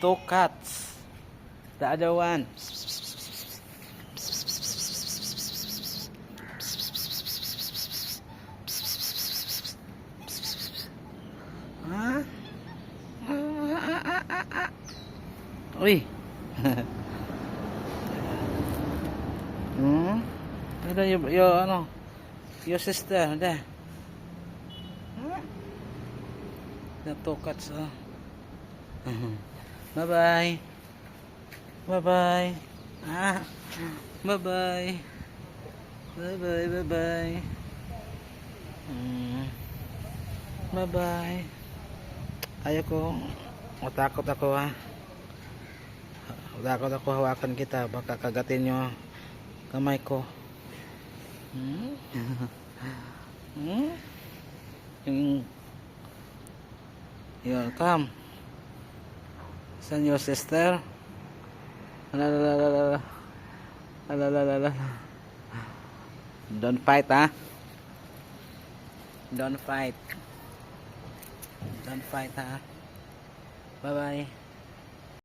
Two cats. The other one. Huh? Uy. Ada ano? Your sister, ada. The two cats. Bye bye. Bye bye. Bye bye. Bye bye. Bye bye. Bye bye. Ayoko. Matakot ako ha. Matakot ako hawakan kita. Baka kagatin nyo kamay ko. Yun, come. Saan your sister? Alalalala. Alalalala. Don't fight, ha? Don't fight. Don't fight, ha? Bye-bye.